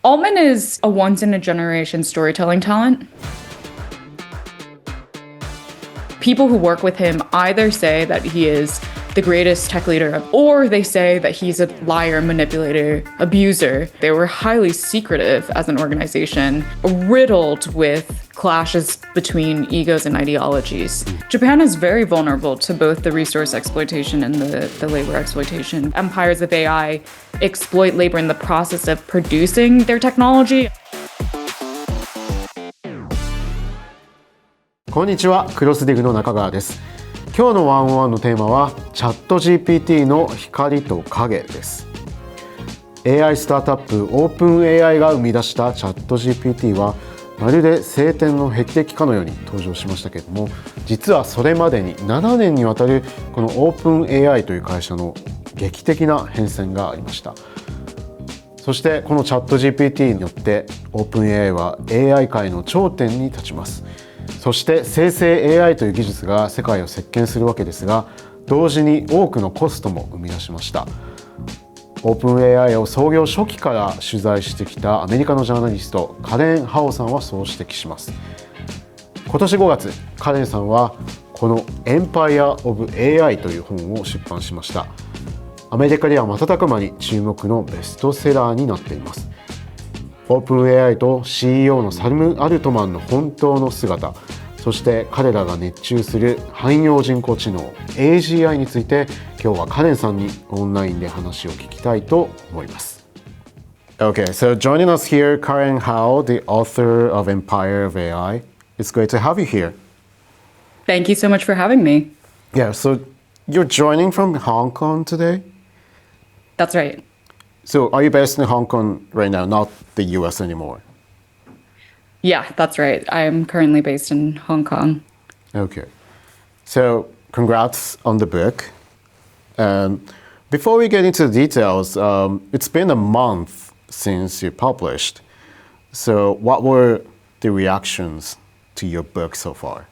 Altman is a once-in-a-generation storytelling talent. People who work with him either say that he is the greatest tech leader, or they say that he's a liar, manipulator, abuser. They were highly secretive as an organization, riddled with clashes between egos and ideologies. Japan is very vulnerable to both the resource exploitation and the labor exploitation. Empires of AI exploit labor in the process of producing their technology. こんにちは、クロスディグの中川です。今日のワンオンワンのテーマはチャット GPT の光と影です。AI スタートアップ OpenAI が生み出したチャット GPT はまるで晴天の霹靂かのように登場しましたけれども、実はそれまでに7年にわたるこの OpenAI という会社の劇的な変遷がありました。そしてこのチャット GPT によって OpenAI は AI 界の頂点に立ちます。そして生成 AI という技術が世界を席巻するわけですが、同時に多くのコストも生み出しました。OpenAI を創業初期から取材してきたアメリカのジャーナリストカレン・ハオさんはそう指摘します。今年5月、カレンさんはこの Empire of AI という本を出版しました。アメリカでは瞬く間に注目のベストセラーになっています。OpenAI と CEO のサム・アルトマンの本当の姿、そして彼らが熱中する汎用人工知能 AGI について今日はカレンさんにオンラインで話を聞きたいと思います。Okay, so joining us here, Karen Hao, the author of Empire of AI. It's great to have you here. Thank you so much for having me. Yeah, so you're joining from Hong Kong today? That's right. So are you based in Hong Kong right now, not the US anymore? Yeah, that's right. I am currently based in Hong Kong. Okay. So congrats on the book. Before we get into the details, it's been a month since you published. So what were the reactions to your book so far?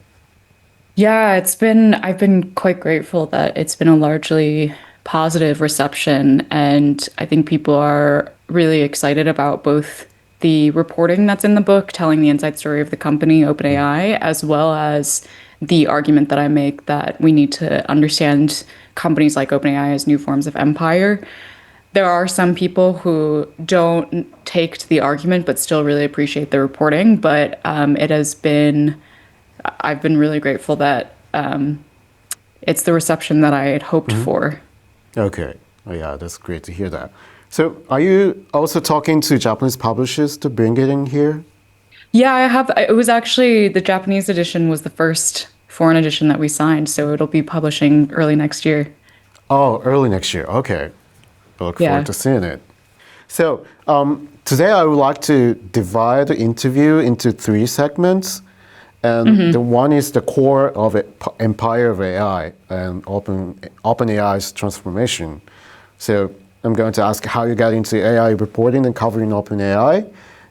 Yeah, I've been quite grateful that it's been a largely positive reception, and I think people are really excited about both the reporting that's in the book, telling the inside story of the company, OpenAI, as well as the argument that I make that we need to understand companies like OpenAI as new forms of empire. There are some people who don't take to the argument but still really appreciate the reporting, but I've been really grateful that it's the reception that I had hoped for. Okay. Oh, yeah, that's great to hear that. So are you also talking to Japanese publishers to bring it in here? Yeah, I have. It was actually the Japanese edition was the first foreign edition that we signed, so it'll be publishing early next year. Oh, early next year. Okay. I look forward to seeing it. So today I would like to divide the interview into 3 segments. And the one is the core of Empire of AI and OpenAI's transformation. So I'm going to ask how you got into AI reporting and covering OpenAI,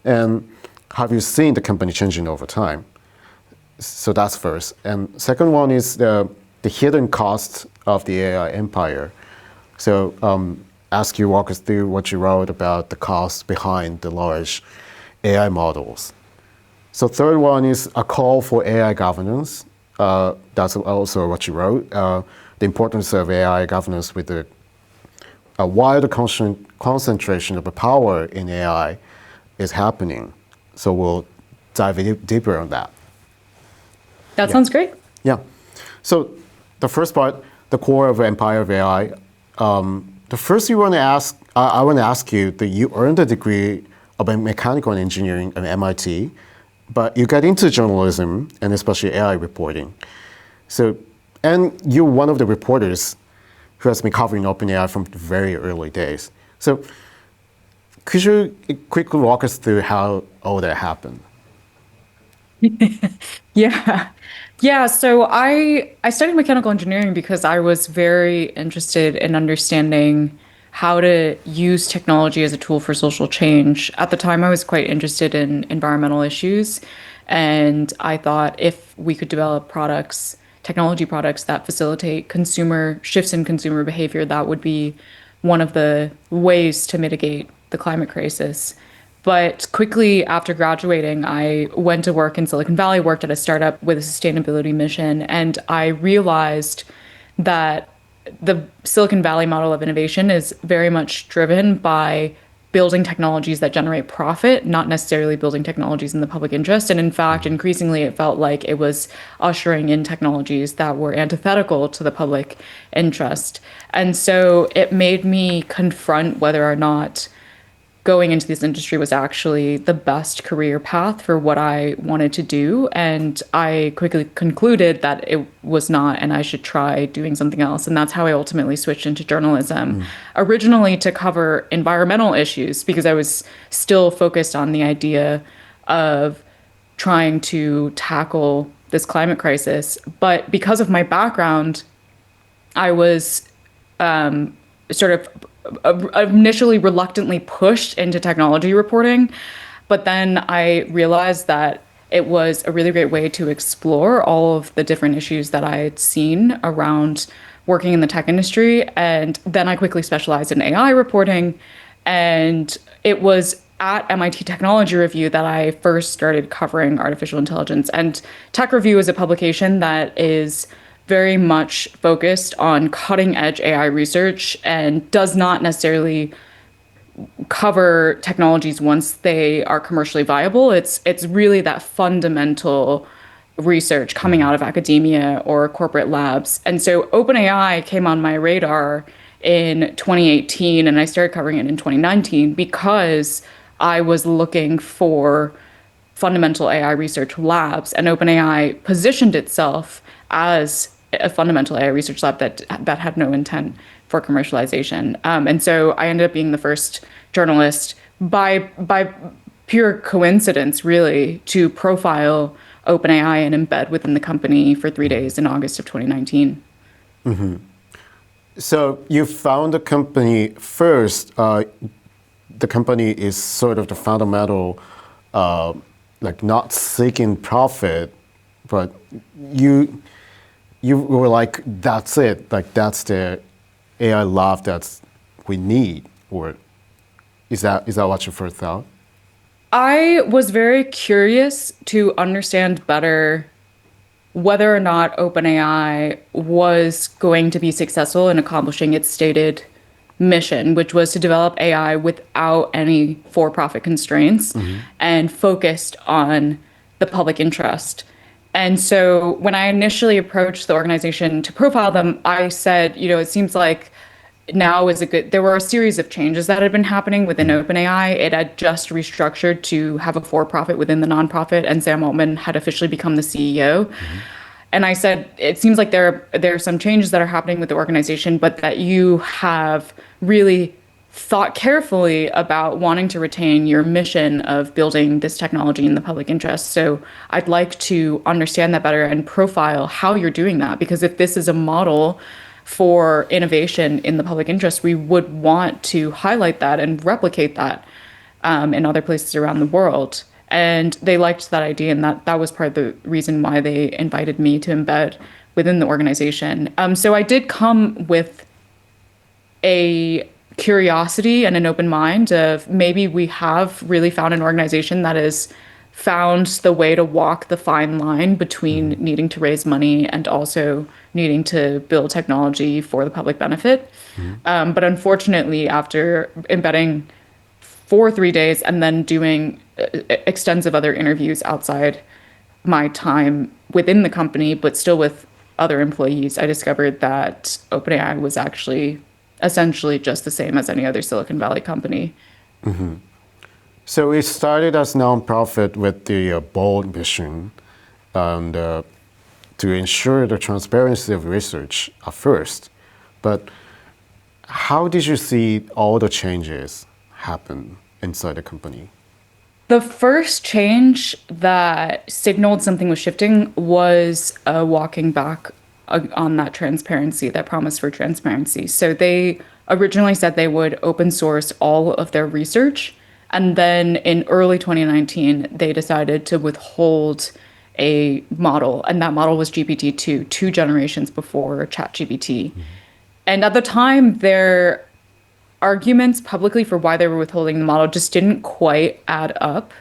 and have you seen the company changing over time? So that's first. And second one is the hidden cost of the AI empire. So ask you walk us through what you wrote about the cost behind the large AI models. So third one is a call for AI governance. That's also what you wrote. The importance of AI governance with a wider concentration of the power in AI is happening. So we'll dive deeper on that. That sounds great. Yeah. So the first part, the core of Empire of AI. The first I want to ask you that you earned a degree of mechanical engineering at MIT. But you got into journalism and especially AI reporting. And you're one of the reporters who has been covering OpenAI from very early days. So could you quickly walk us through how all that happened? Yeah. So I studied mechanical engineering because I was very interested in understanding how to use technology as a tool for social change. At the time, I was quite interested in environmental issues, and I thought if we could develop technology products that facilitate shifts in consumer behavior, that would be one of the ways to mitigate the climate crisis. But quickly after graduating, I went to work in Silicon Valley, worked at a startup with a sustainability mission, and I realized that the Silicon Valley model of innovation is very much driven by building technologies that generate profit, not necessarily building technologies in the public interest. And in fact, increasingly, it felt like it was ushering in technologies that were antithetical to the public interest. And so it made me confront whether or not going into this industry was actually the best career path for what I wanted to do. And I quickly concluded that it was not, and I should try doing something else. And that's how I ultimately switched into journalism, originally to cover environmental issues, because I was still focused on the idea of trying to tackle this climate crisis. But because of my background, I was sort of initially reluctantly pushed into technology reporting, but then I realized that it was a really great way to explore all of the different issues that I had seen around working in the tech industry. And then I quickly specialized in AI reporting. And it was at MIT Technology Review that I first started covering artificial intelligence. And Tech Review is a publication that is very much focused on cutting edge AI research and does not necessarily cover technologies once they are commercially viable. It's really that fundamental research coming out of academia or corporate labs. And so OpenAI came on my radar in 2018, and I started covering it in 2019 because I was looking for fundamental AI research labs, and OpenAI positioned itself as a fundamental AI research lab that had no intent for commercialization. And so I ended up being the first journalist by pure coincidence, really, to profile OpenAI and embed within the company for 3 days in August of 2019. So you found the company first. The company is sort of the fundamental, like not seeking profit, but you were like, that's it, like that's the AI lab that we need, or is that what you first thought? I was very curious to understand better whether or not OpenAI was going to be successful in accomplishing its stated mission, which was to develop AI without any for-profit constraints and focused on the public interest. And so when I initially approached the organization to profile them, I said, it seems like now is there were a series of changes that had been happening within OpenAI. It had just restructured to have a for-profit within the nonprofit, and Sam Altman had officially become the CEO. And I said, it seems like there are some changes that are happening with the organization, but that you have really thought carefully about wanting to retain your mission of building this technology in the public interest. So I'd like to understand that better and profile how you're doing that, because if this is a model for innovation in the public interest, we would want to highlight that and replicate that in other places around the world. And they liked that idea, and that was part of the reason why they invited me to embed within the organization. So I did come with a curiosity and an open mind of maybe we have really found an organization that has found the way to walk the fine line between needing to raise money and also needing to build technology for the public benefit. But unfortunately, after embedding for 3 days and then doing extensive other interviews outside my time within the company, but still with other employees, I discovered that OpenAI was actually essentially just the same as any other Silicon Valley company. So it started as nonprofit with the bold mission and to ensure the transparency of research at first. But how did you see all the changes happen inside the company? The first change that signaled something was shifting was walking back on that transparency, that promise for transparency. So they originally said they would open source all of their research. And then in early 2019, they decided to withhold a model. And that model was GPT-2, 2 generations before ChatGPT. And at the time, their arguments publicly for why they were withholding the model just didn't quite add up.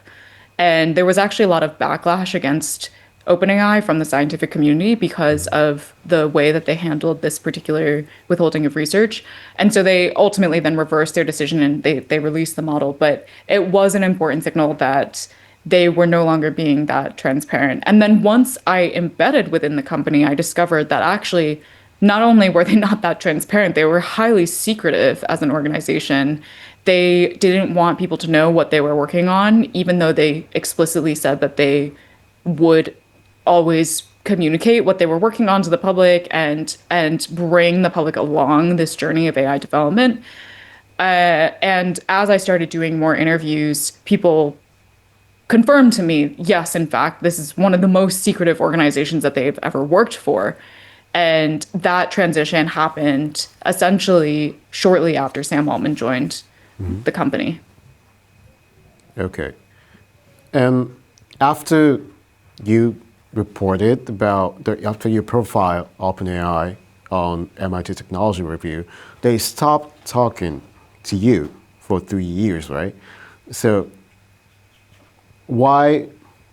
And there was actually a lot of backlash against OpenAI from the scientific community because of the way that they handled this particular withholding of research. And so they ultimately then reversed their decision and they released the model. But it was an important signal that they were no longer being that transparent. And then once I embedded within the company, I discovered that actually not only were they not that transparent, they were highly secretive as an organization. They didn't want people to know what they were working on, even though they explicitly said that they would always communicate what they were working on to the public and bring the public along this journey of AI development. And as I started doing more interviews, people confirmed to me, yes, in fact, this is one of the most secretive organizations that they've ever worked for. And that transition happened essentially shortly after Sam Altman joined the company. Okay. And after you reported after you profiled OpenAI on MIT Technology Review, they stopped talking to you for 3 years, right? So why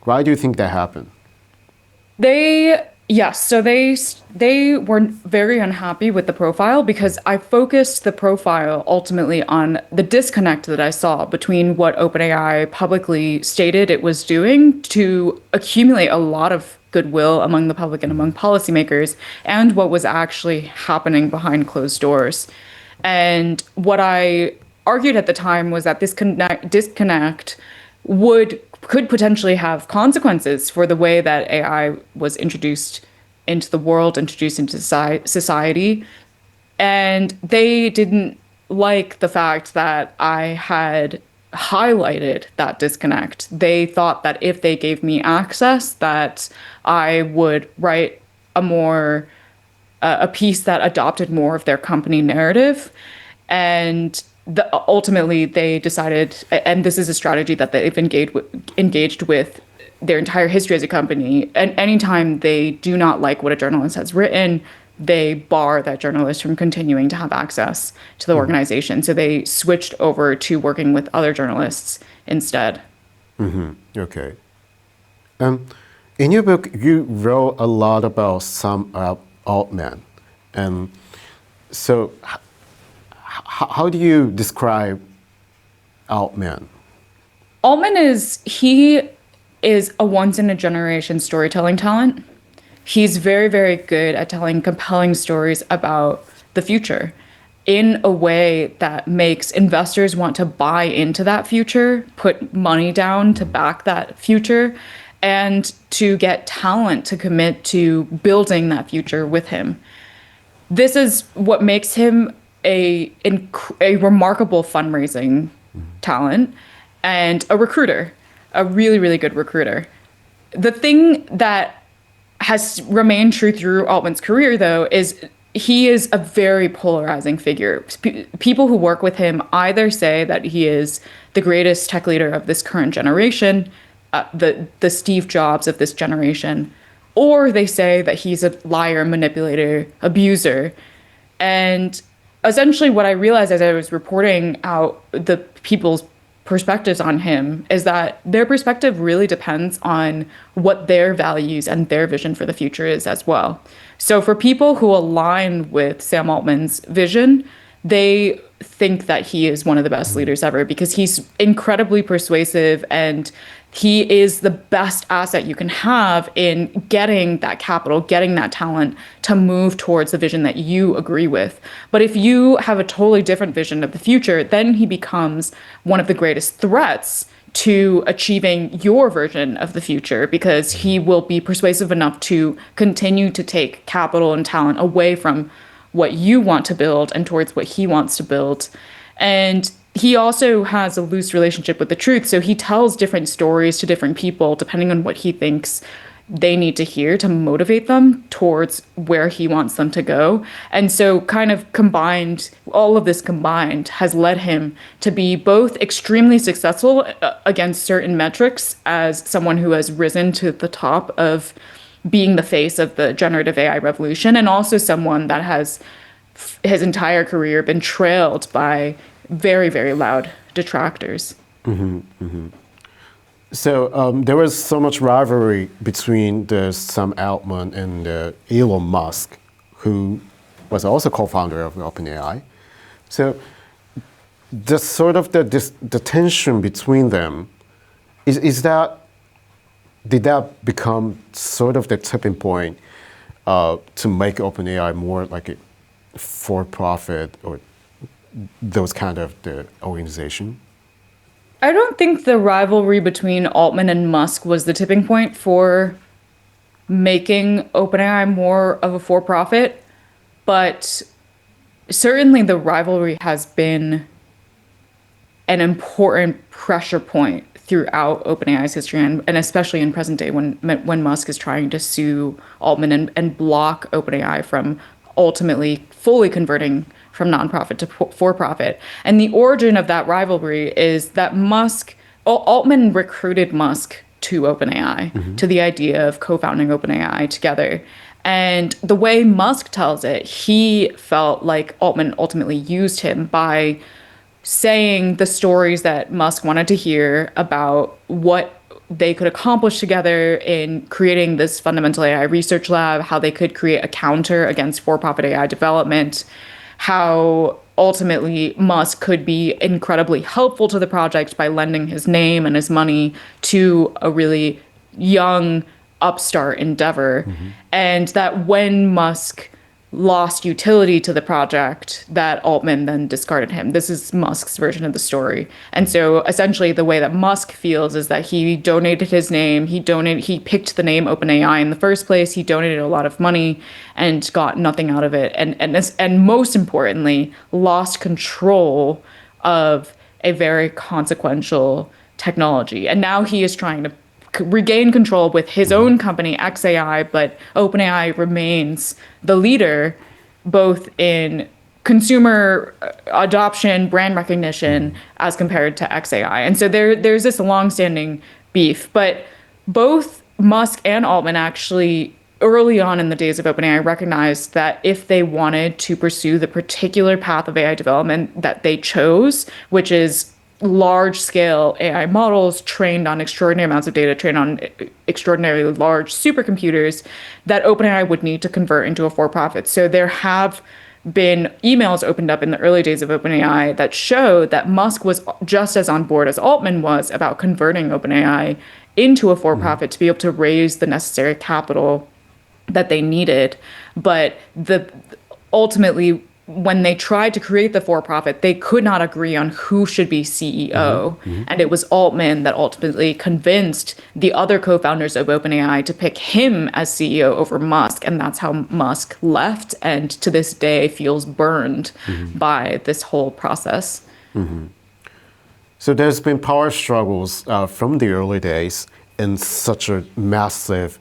do you think that happened? So they were very unhappy with the profile because I focused the profile ultimately on the disconnect that I saw between what OpenAI publicly stated it was doing to accumulate a lot of goodwill among the public and among policymakers and what was actually happening behind closed doors. And what I argued at the time was that this disconnect could potentially have consequences for the way that AI was introduced into the world, introduced into society. And they didn't like the fact that I had highlighted that disconnect. They thought that if they gave me access, that I would write a piece that adopted more of their company narrative. And ultimately, they decided, and this is a strategy that they've engaged with their entire history as a company. And anytime they do not like what a journalist has written, they bar that journalist from continuing to have access to the organization. So they switched over to working with other journalists instead. Okay. In your book, you wrote a lot about Sam Altman. And so how do you describe Altman? Altman is a once-in-a-generation storytelling talent. He's very, very good at telling compelling stories about the future in a way that makes investors want to buy into that future, put money down to back that future, and to get talent to commit to building that future with him. This is what makes him a remarkable fundraising talent and a recruiter, a really, really good recruiter. The thing that has remained true through Altman's career, though, is he is a very polarizing figure. People who work with him either say that he is the greatest tech leader of this current generation, the Steve Jobs of this generation, or they say that he's a liar, manipulator, abuser. And essentially what I realized as I was reporting out the people's perspectives on him is that their perspective really depends on what their values and their vision for the future is as well. So for people who align with Sam Altman's vision, they think that he is one of the best leaders ever because he's incredibly persuasive and he is the best asset you can have in getting that capital, getting that talent to move towards the vision that you agree with. But if you have a totally different vision of the future, then he becomes one of the greatest threats to achieving your version of the future because he will be persuasive enough to continue to take capital and talent away from what you want to build and towards what he wants to build. And he also has a loose relationship with the truth. So he tells different stories to different people depending on what he thinks they need to hear to motivate them towards where he wants them to go. And so kind of combined, all of this combined has led him to be both extremely successful against certain metrics as someone who has risen to the top of being the face of the generative AI revolution, and also someone that has his entire career been trailed by very, very loud detractors. So there was so much rivalry between the Sam Altman and Elon Musk, who was also co-founder of OpenAI. So the sort of the tension between them did that become sort of the tipping point to make OpenAI more like a for-profit or those kind of the organization? I don't think the rivalry between Altman and Musk was the tipping point for making OpenAI more of a for-profit, but certainly the rivalry has been an important pressure point throughout OpenAI's history, and especially in present day when Musk is trying to sue Altman and block OpenAI from ultimately fully converting from nonprofit to for-profit. And the origin of that rivalry is that Altman recruited Musk to OpenAI, to the idea of co-founding OpenAI together. And the way Musk tells it, he felt like Altman ultimately used him by saying the stories that Musk wanted to hear about what they could accomplish together in creating this fundamental AI research lab, how they could create a counter against for-profit AI development, how ultimately Musk could be incredibly helpful to the project by lending his name and his money to a really young upstart endeavor. And that when Musk lost utility to the project, that Altman then discarded him. This is Musk's version of the story. And so essentially the way that Musk feels is that he donated his name, he picked the name OpenAI in the first place, he donated a lot of money and got nothing out of it. And most importantly, lost control of a very consequential technology. And now he is trying to regain control with his own company, XAI, but OpenAI remains the leader both in consumer adoption, brand recognition, as compared to XAI. And so there's this longstanding beef. But both Musk and Altman actually, early on in the days of OpenAI, recognized that if they wanted to pursue the particular path of AI development that they chose, which is large-scale AI models trained on extraordinary amounts of data, trained on extraordinarily large supercomputers, that OpenAI would need to convert into a for-profit. So there have been emails opened up in the early days of OpenAI that show that Musk was just as on board as Altman was about converting OpenAI into a for-profit to be able to raise the necessary capital that they needed. But ultimately, when they tried to create the for-profit, they could not agree on who should be CEO. And it was Altman that ultimately convinced the other co-founders of OpenAI to pick him as CEO over Musk. And that's how Musk left and to this day feels burned by this whole process. So there's been power struggles from the early days in such a massive,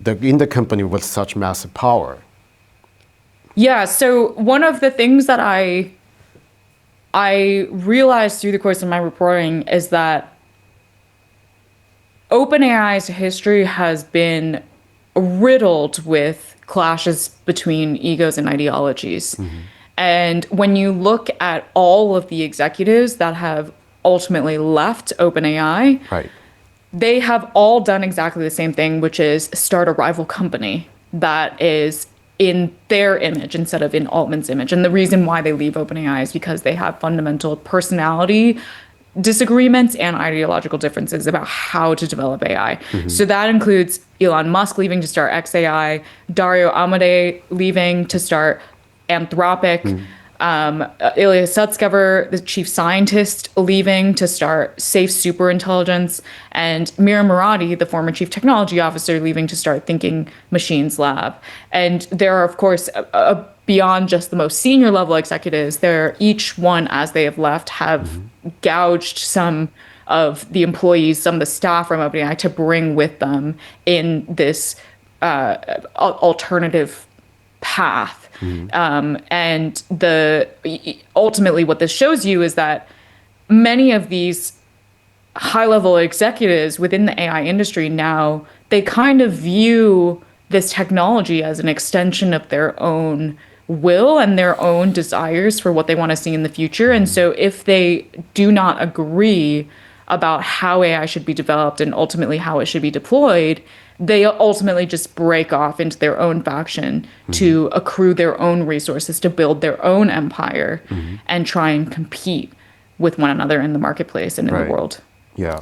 in the company with such massive power. Yeah, so one of the things that I realized through the course of my reporting is that OpenAI's history has been riddled with clashes between egos and ideologies. And when you look at all of the executives that have ultimately left OpenAI, they have all done exactly the same thing, which is start a rival company that is in their image instead of in Altman's image. And the reason why they leave OpenAI is because they have fundamental personality disagreements and ideological differences about how to develop AI. So that includes Elon Musk leaving to start XAI, Dario Amodei leaving to start Anthropic, Ilya Sutskever, the chief scientist, leaving to start Safe Superintelligence, and Mira Murati, the former chief technology officer, leaving to start Thinking Machines Lab. And there are, of course, beyond just the most senior level executives, there each one, as they have left, have gouged some of the employees, some of the staff from OpenAI to bring with them in this alternative path. And ultimately what this shows you is that many of these high-level executives within the AI industry now, they kind of view this technology as an extension of their own will and their own desires for what they want to see in the future. And so if they do not agree about how AI should be developed and ultimately how it should be deployed, they ultimately just break off into their own faction to accrue their own resources, to build their own empire and try and compete with one another in the marketplace and in the world. Yeah.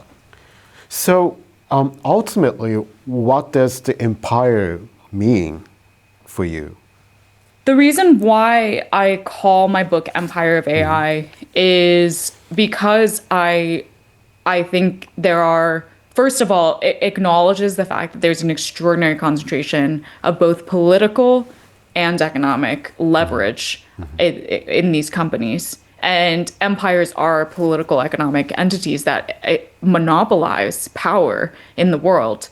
So ultimately, what does the empire mean for you? The reason why I call my book Empire of AI is because I think there are, first of all, it acknowledges the fact that there's an extraordinary concentration of both political and economic leverage in these companies. And empires are political economic entities that monopolize power in the world.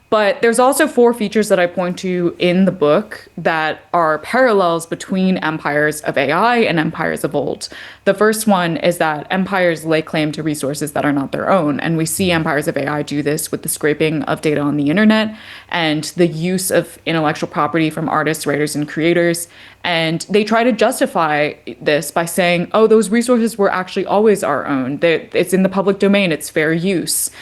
But there's also 4 features that I point to in the book that are parallels between empires of AI and empires of old. The first one is that empires lay claim to resources that are not their own. And we see empires of AI do this with the scraping of data on the internet and the use of intellectual property from artists, writers, and creators. And they try to justify this by saying, oh, those resources were actually always our own. It's in the public domain. It's fair use.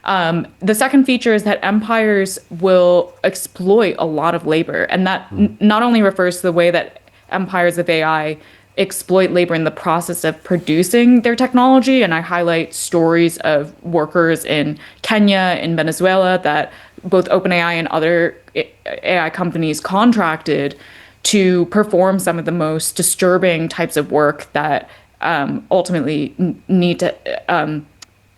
The second feature is that empires will exploit a lot of labor. And that not only refers to the way that empires of AI exploit labor in the process of producing their technology. And I highlight stories of workers in Kenya, in Venezuela, that both OpenAI and other AI companies contracted to perform some of the most disturbing types of work that ultimately need to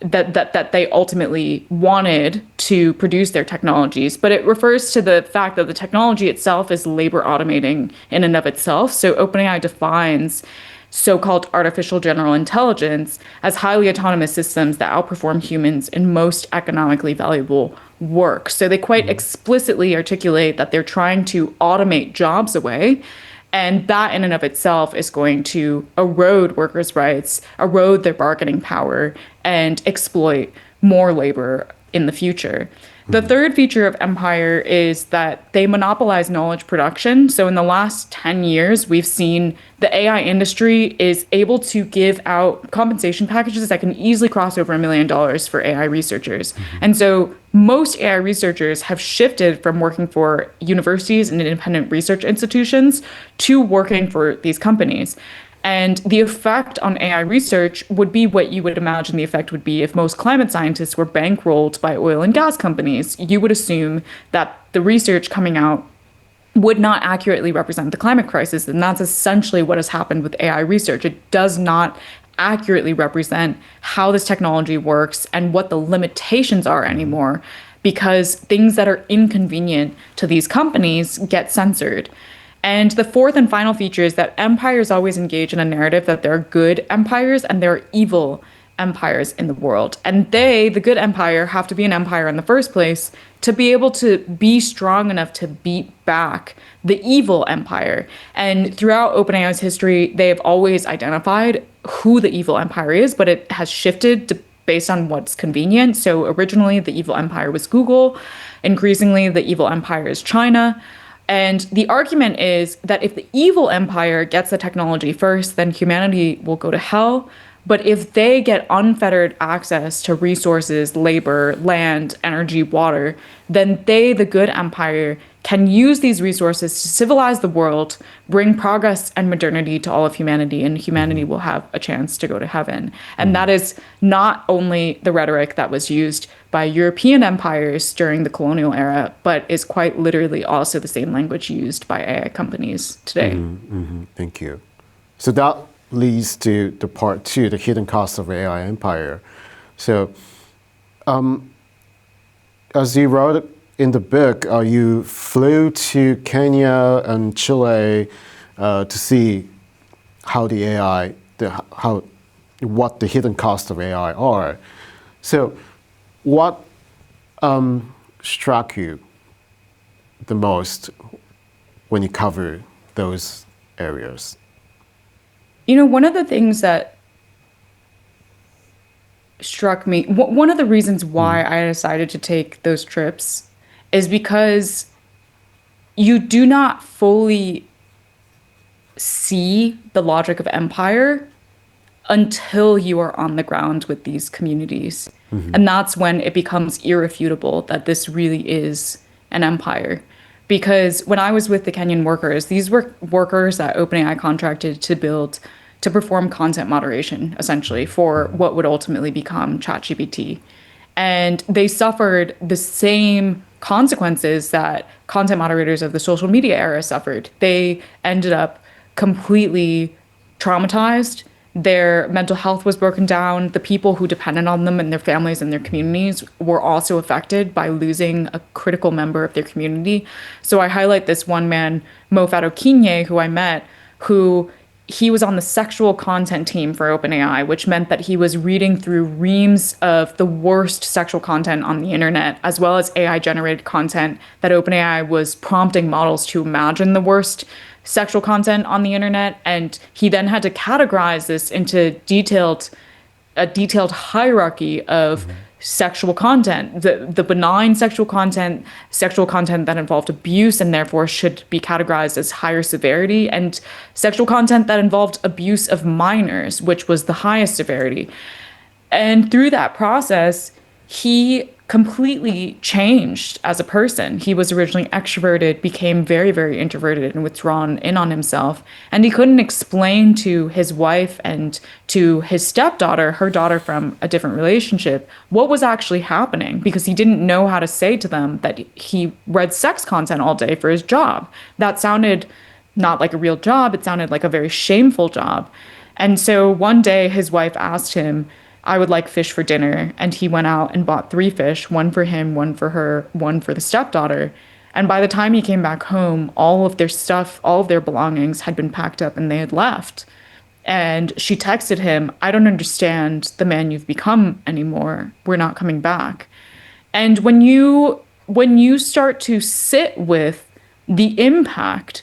that they ultimately wanted to produce their technologies. But it refers to the fact that the technology itself is labor automating in and of itself. So OpenAI defines so-called artificial general intelligence as highly autonomous systems that outperform humans in most economically valuable work. So they quite explicitly articulate that they're trying to automate jobs away. And that in and of itself is going to erode workers' rights, erode their bargaining power, and exploit more labor in the future. The third feature of Empire is that they monopolize knowledge production. So in the last 10 years, we've seen the AI industry is able to give out compensation packages that can easily cross over $1 million for AI researchers. And so most AI researchers have shifted from working for universities and independent research institutions to working for these companies. And the effect on AI research would be what you would imagine the effect would be if most climate scientists were bankrolled by oil and gas companies. You would assume that the research coming out would not accurately represent the climate crisis. And that's essentially what has happened with AI research. It does not accurately represent how this technology works and what the limitations are anymore, because things that are inconvenient to these companies get censored. And the fourth and final feature is that empires always engage in a narrative that there are good empires and there are evil empires in the world. And they, the good empire, have to be an empire in the first place to be able to be strong enough to beat back the evil empire. And throughout OpenAI's history, they have always identified who the evil empire is, but it has shifted based on what's convenient. So originally, the evil empire was Google. Increasingly, the evil empire is China. And the argument is that if the evil empire gets the technology first, then humanity will go to hell. But if they get unfettered access to resources, labor, land, energy, water, then they, the good empire, can use these resources to civilize the world, bring progress and modernity to all of humanity, and humanity will have a chance to go to heaven. And that is not only the rhetoric that was used by European empires during the colonial era, but is quite literally also the same language used by AI companies today. Thank you. So that leads to the part 2, the hidden cost of AI empire. So as you wrote in the book, you flew to Kenya and Chile to see how the AI, what the hidden costs of AI are. So, what struck you the most when you cover those areas? You know, one of the things that struck me, one of the reasons why I decided to take those trips is because you do not fully see the logic of empire until you are on the ground with these communities. And that's when it becomes irrefutable that this really is an empire. Because when I was with the Kenyan workers, these were workers that OpenAI contracted to perform content moderation, essentially, for what would ultimately become ChatGPT. And they suffered the same consequences that content moderators of the social media era suffered. They ended up completely traumatized. Their mental health was broken down. The people who depended on them and their families and their communities were also affected by losing a critical member of their community. So I highlight this one man, Mo Fadokinye, who I met, who he was on the sexual content team for OpenAI, which meant that he was reading through reams of the worst sexual content on the internet, as well as AI generated content that OpenAI was prompting models to imagine the worst sexual content on the internet. And he then had to categorize this into a detailed hierarchy of sexual content, the benign sexual content that involved abuse and therefore should be categorized as higher severity, and sexual content that involved abuse of minors, which was the highest severity. And through that process, he completely changed as a person. He was originally extroverted, became very, very introverted and withdrawn in on himself. And he couldn't explain to his wife and to his stepdaughter, her daughter from a different relationship, what was actually happening, because he didn't know how to say to them that he read sex content all day for his job. That sounded not like a real job. It sounded like a very shameful job. And so one day his wife asked him, I would like fish for dinner. And he went out and bought 3 fish, one for him, one for her, one for the stepdaughter. And by the time he came back home, all of their stuff, all of their belongings had been packed up and they had left. And she texted him, I don't understand the man you've become anymore. We're not coming back. And when you start to sit with the impact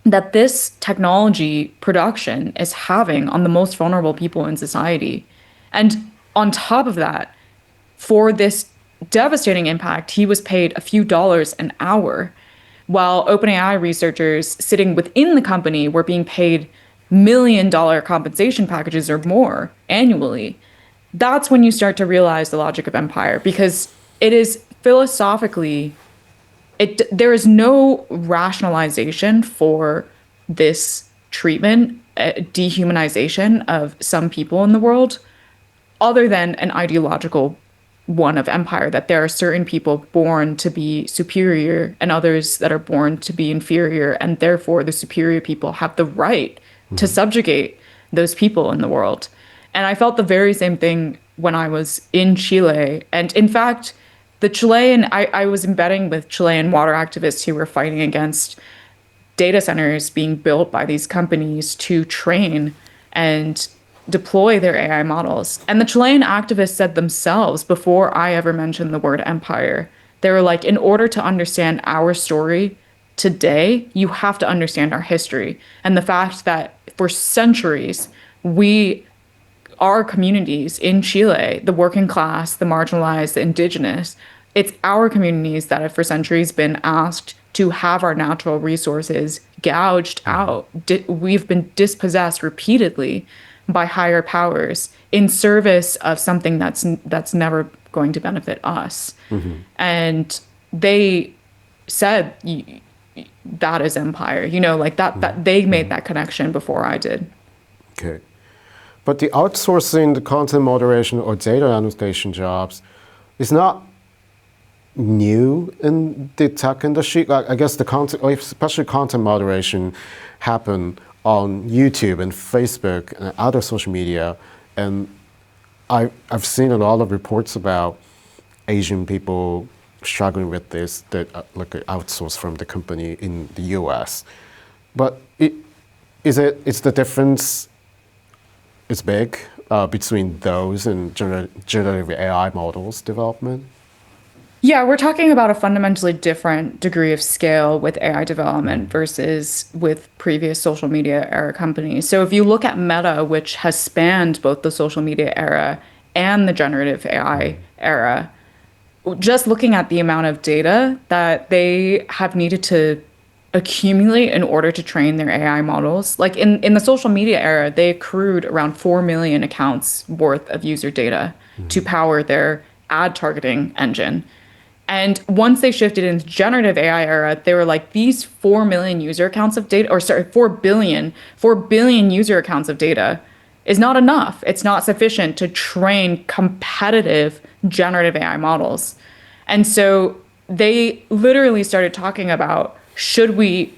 that this technology production is having on the most vulnerable people in society, and on top of that, for this devastating impact, he was paid a few dollars an hour, while OpenAI researchers sitting within the company were being paid $1 million compensation packages or more annually. That's when you start to realize the logic of empire, because it is philosophically, there is no rationalization for this treatment, dehumanization of some people in the world, other than an ideological one of empire, that there are certain people born to be superior and others that are born to be inferior, and therefore the superior people have the right to subjugate those people in the world. And I felt the very same thing when I was in Chile. And in fact, I was embedding with Chilean water activists who were fighting against data centers being built by these companies to train and deploy their AI models. And the Chilean activists said themselves, before I ever mentioned the word empire, they were like, in order to understand our story today, you have to understand our history. And the fact that for centuries, our communities in Chile, the working class, the marginalized, the indigenous, it's our communities that have for centuries been asked to have our natural resources gouged out. We've been dispossessed repeatedly by higher powers in service of something that's never going to benefit us. And they said that is empire, like that they made that connection before I did. Okay. But the outsourcing the content moderation or data annotation jobs is not new in the tech industry. I guess the content, especially content moderation, happened on YouTube and Facebook and other social media. And I've seen a lot of reports about Asian people struggling with this, that like outsource from the company in the US. But is the difference is big between those and generative AI models development? Yeah, we're talking about a fundamentally different degree of scale with AI development versus with previous social media era companies. So if you look at Meta, which has spanned both the social media era and the generative AI era, just looking at the amount of data that they have needed to accumulate in order to train their AI models. Like in the social media era, they accrued around 4 million accounts worth of user data to power their ad targeting engine. And once they shifted into generative AI era, they were like, these 4 million user accounts of data, or sorry, 4 billion user accounts of data is not enough. It's not sufficient to train competitive generative AI models. And so they literally started talking about, should we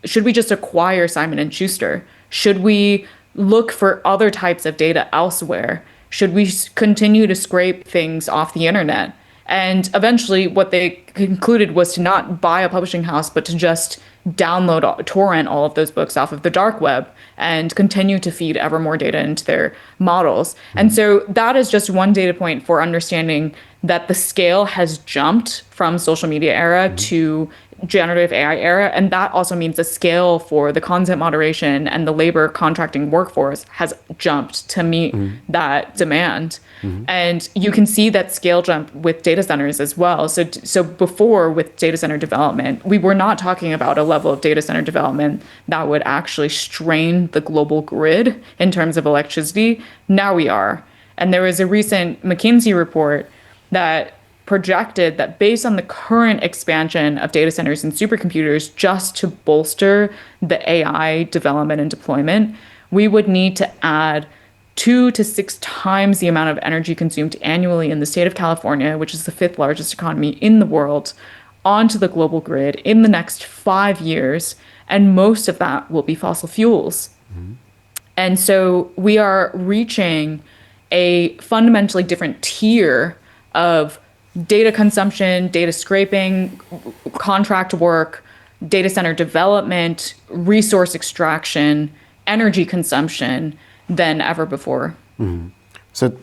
just acquire Simon and Schuster? Should we look for other types of data elsewhere? Should we continue to scrape things off the internet? And eventually what they concluded was to not buy a publishing house, but to just torrent all of those books off of the dark web and continue to feed ever more data into their models. And so that is just one data point for understanding that the scale has jumped from social media era to generative AI era. And that also means the scale for the content moderation and the labor contracting workforce has jumped to meet that demand. And you can see that scale jump with data centers as well. So before, with data center development, we were not talking about a level of data center development that would actually strain the global grid in terms of electricity. Now we are. And there was a recent McKinsey report that projected that based on the current expansion of data centers and supercomputers, just to bolster the AI development and deployment, we would need to add 2 to 6 times the amount of energy consumed annually in the state of California, which is the 5th largest economy in the world, onto the global grid in the next 5 years. And most of that will be fossil fuels. And so we are reaching a fundamentally different tier of data consumption, data scraping, contract work, data center development, resource extraction, energy consumption than ever before. So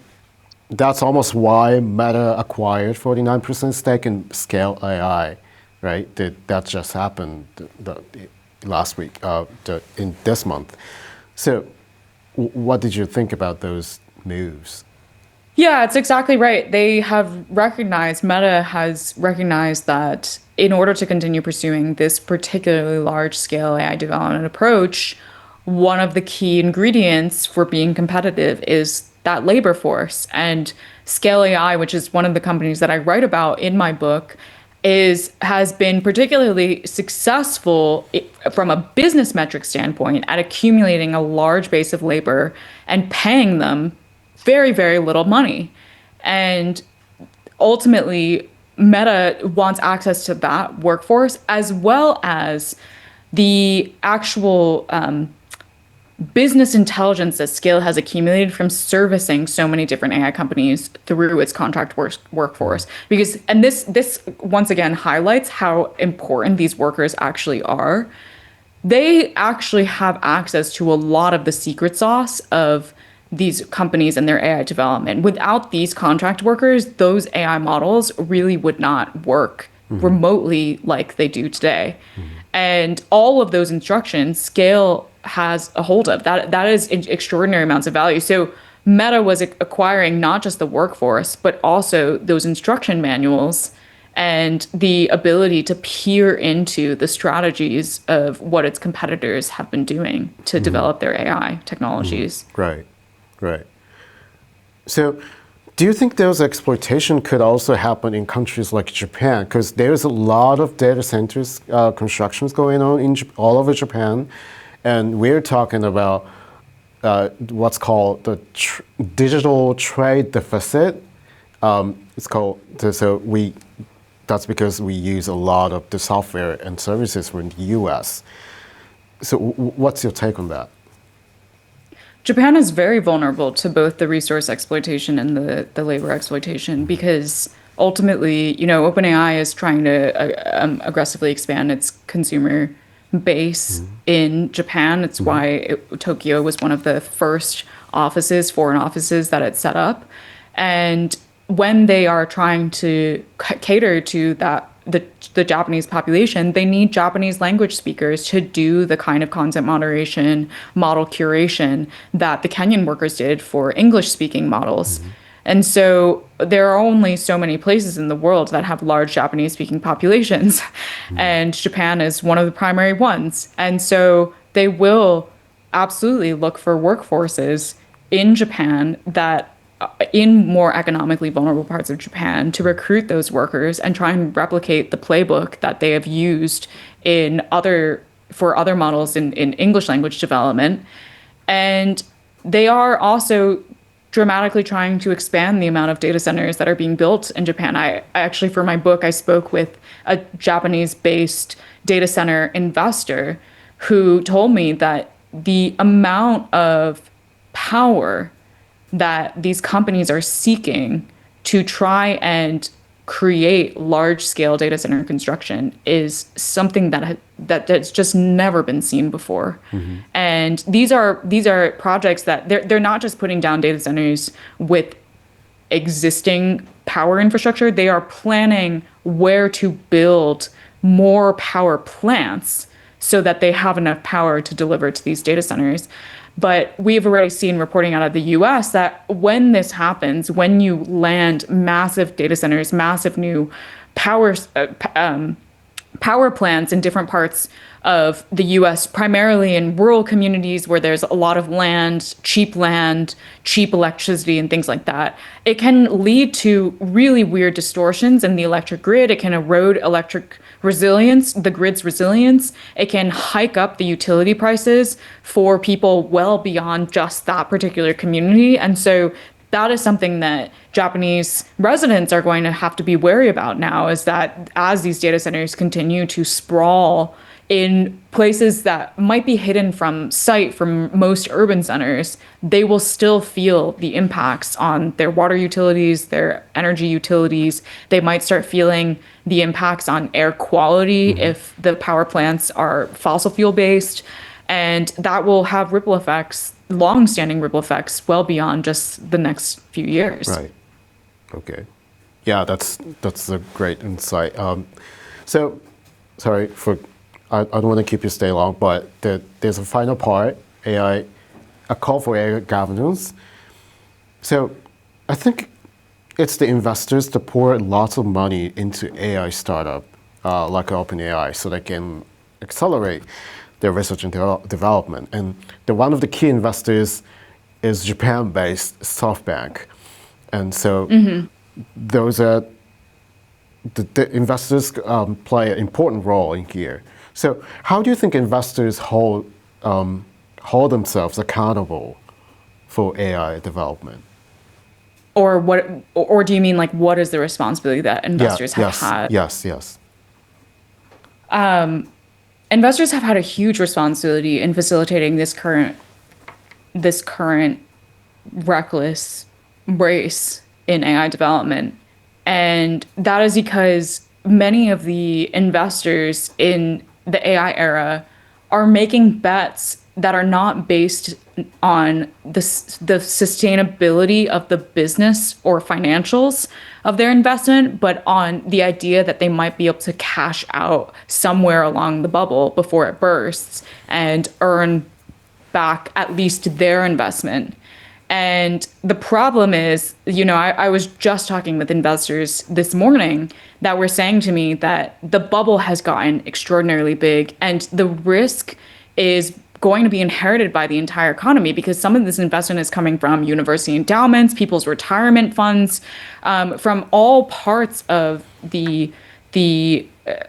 that's almost why Meta acquired 49% stake in Scale AI, right? That just happened last week, in this month. So what did you think about those moves? Yeah, it's exactly right. Meta has recognized that in order to continue pursuing this particularly large scale AI development approach, one of the key ingredients for being competitive is that labor force. And Scale AI, which is one of the companies that I write about in my book, has been particularly successful from a business metric standpoint at accumulating a large base of labor and paying them very, very little money. And ultimately, Meta wants access to that workforce as well as the actual business intelligence that Scale has accumulated from servicing so many different AI companies through its contract workforce. And this once again highlights how important these workers actually are. They actually have access to a lot of the secret sauce of these companies and their AI development. Without these contract workers, those AI models really would not work remotely like they do today. And all of those instructions, Scale has a hold of. That is extraordinary amounts of value. So Meta was acquiring not just the workforce, but also those instruction manuals and the ability to peer into the strategies of what its competitors have been doing to develop their AI technologies. Right. So do you think those exploitation could also happen in countries like Japan? Because there's a lot of data centers constructions going on in all over Japan. And we're talking about what's called the digital trade deficit. It's called, that's because we use a lot of the software and services from the US. So what's your take on that? Japan is very vulnerable to both the resource exploitation and the labor exploitation because ultimately, OpenAI is trying to aggressively expand its consumer base in Japan. It's why Tokyo was one of the first foreign offices that it set up. And when they are trying to cater to the Japanese population, they need Japanese language speakers to do the kind of content moderation, model curation that the Kenyan workers did for English speaking models. And so there are only so many places in the world that have large Japanese speaking populations. And Japan is one of the primary ones. And so they will absolutely look for workforces in Japan that in more economically vulnerable parts of Japan to recruit those workers and try and replicate the playbook that they have used for other models in English language development. And they are also dramatically trying to expand the amount of data centers that are being built in Japan. I actually, for my book, I spoke with a Japanese-based data center investor who told me that the amount of power that these companies are seeking to try and create large-scale data center construction is something that's just never been seen before. And these are projects that they're not just putting down data centers with existing power infrastructure. They are planning where to build more power plants so that they have enough power to deliver to these data centers. But we've already seen reporting out of the US that when this happens, when you land massive data centers, massive new power plants in different parts of the US, primarily in rural communities where there's a lot of land, cheap electricity, and things like that, it can lead to really weird distortions in the electric grid. It can erode electric resilience, the grid's resilience. It can hike up the utility prices for people well beyond just that particular community. And so that is something that Japanese residents are going to have to be wary about now, is that as these data centers continue to sprawl in places that might be hidden from sight from most urban centers, they will still feel the impacts on their water utilities, their energy utilities. They might start feeling the impacts on air quality if the power plants are fossil fuel based. And that will have ripple effects, long-standing ripple effects, well beyond just the next few years. Right. Okay. Yeah, that's a great insight. So, sorry for, I don't want to keep you stay long, but there's a final part, a call for AI governance. So, I think it's the investors to pour lots of money into AI startup like OpenAI so they can accelerate their research and development. And one of the key investors is Japan-based SoftBank. And so those are the investors play an important role in here. So how do you think investors hold themselves accountable for AI development? Or what? Or do you mean like what is the responsibility that investors have had? Yes. Investors have had a huge responsibility in facilitating this current reckless race in AI development. And that is because many of the investors in the AI era are making bets that are not based on the sustainability of the business or financials of their investment, but on the idea that they might be able to cash out somewhere along the bubble before it bursts and earn back at least their investment. And the problem is, I was just talking with investors this morning that were saying to me that the bubble has gotten extraordinarily big and the risk is going to be inherited by the entire economy because some of this investment is coming from university endowments, people's retirement funds, from all parts of the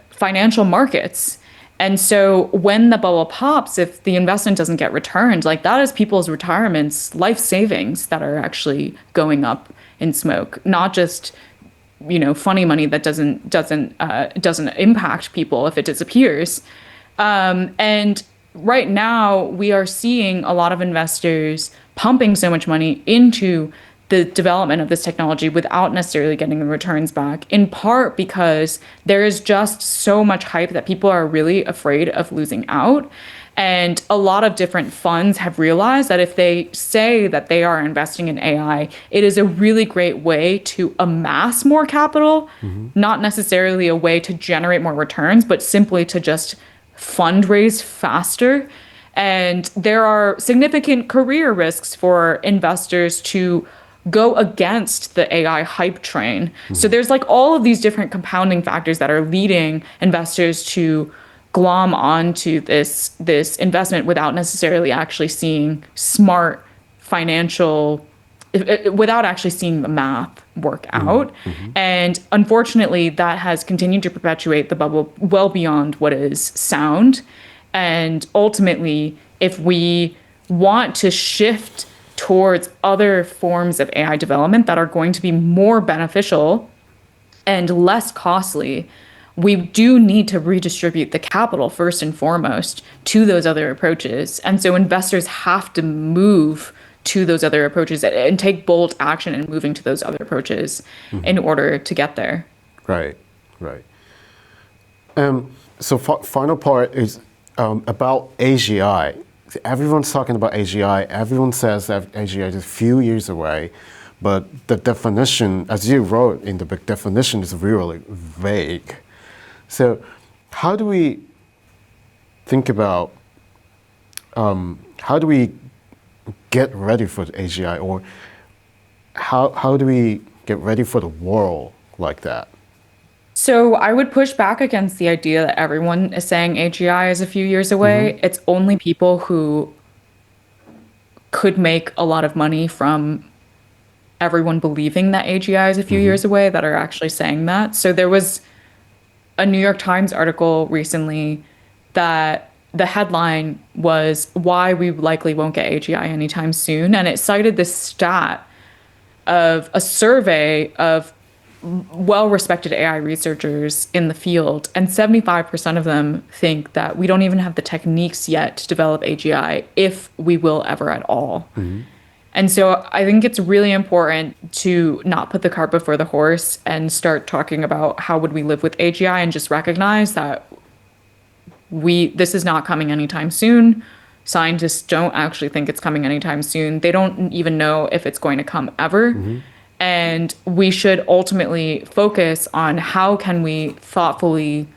financial markets. And so when the bubble pops, if the investment doesn't get returned, like that is people's retirements, life savings that are actually going up in smoke, not just funny money that doesn't impact people if it disappears. And right now, we are seeing a lot of investors pumping so much money into the development of this technology without necessarily getting the returns back, in part because there is just so much hype that people are really afraid of losing out. And a lot of different funds have realized that if they say that they are investing in AI, it is a really great way to amass more capital, not necessarily a way to generate more returns, but simply to just fundraise faster. And there are significant career risks for investors to go against the AI hype train. So there's like all of these different compounding factors that are leading investors to glom onto this investment without necessarily actually seeing smart financial, without actually seeing the math work out. And unfortunately, that has continued to perpetuate the bubble well beyond what is sound. And ultimately, if we want to shift towards other forms of AI development that are going to be more beneficial and less costly, we do need to redistribute the capital first and foremost to those other approaches. And so investors have to move to those other approaches and take bold action in moving to those other approaches in order to get there. Right. So final part is about AGI. Everyone's talking about AGI. Everyone says that AGI is a few years away, but the definition, as you wrote in the book, definition is really vague. So how do we think about, how do we get ready for the AGI, or how do we get ready for the world like that? So I would push back against the idea that everyone is saying AGI is a few years away. It's only people who could make a lot of money from everyone believing that AGI is a few years away that are actually saying that. So there was a New York Times article recently that the headline was why we likely won't get AGI anytime soon. And it cited this stat of a survey of well-respected AI researchers in the field, and 75% of them think that we don't even have the techniques yet to develop AGI, if we will ever at all. And so I think it's really important to not put the cart before the horse and start talking about how would we live with AGI, and just recognize that this is not coming anytime soon. Scientists don't actually think it's coming anytime soon. They don't even know if it's going to come ever. And we should ultimately focus on how can we thoughtfully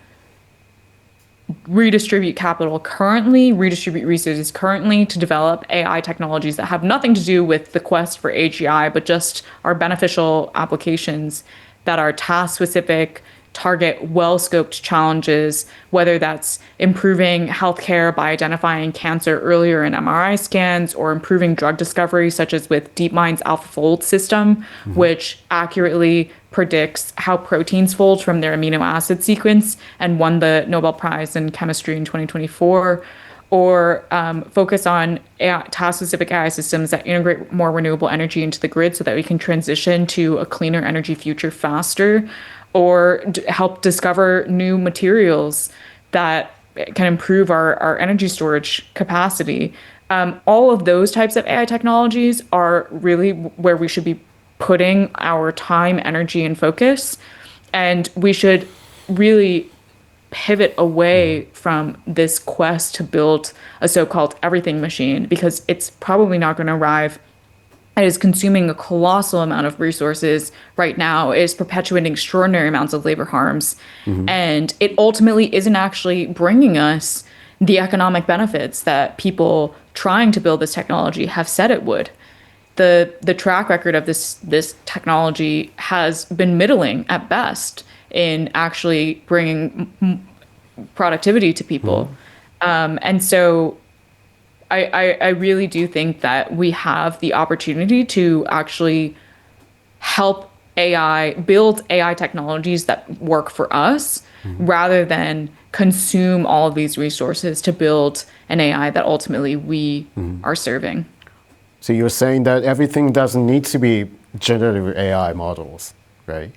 redistribute capital currently, redistribute resources currently to develop AI technologies that have nothing to do with the quest for AGI, but just are beneficial applications that are task-specific, target well-scoped challenges, whether that's improving healthcare by identifying cancer earlier in MRI scans, or improving drug discovery, such as with DeepMind's AlphaFold system, which accurately predicts how proteins fold from their amino acid sequence and won the Nobel Prize in Chemistry in 2024. Or focus on task-specific AI systems that integrate more renewable energy into the grid so that we can transition to a cleaner energy future faster, or help discover new materials that can improve our energy storage capacity. All of those types of AI technologies are really where we should be putting our time, energy, and focus. And we should really pivot away from this quest to build a so-called everything machine, because it's probably not going to arrive. It is consuming a colossal amount of resources right now. It is perpetuating extraordinary amounts of labor harms. And it ultimately isn't actually bringing us the economic benefits that people trying to build this technology have said it would. The track record of this technology has been middling at best in actually bringing productivity to people. And so I really do think that we have the opportunity to actually help AI, build AI technologies that work for us, rather than consume all of these resources to build an AI that ultimately we are serving. So you're saying that everything doesn't need to be generative AI models, right?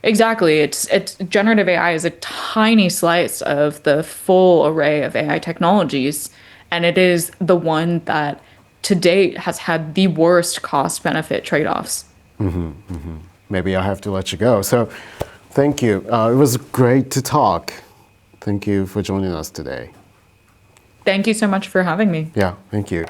Exactly. It's generative AI is a tiny slice of the full array of AI technologies. And it is the one that to date has had the worst cost benefit trade-offs. Maybe I have to let you go. So thank you. It was great to talk. Thank you for joining us today. Thank you so much for having me. Yeah, thank you.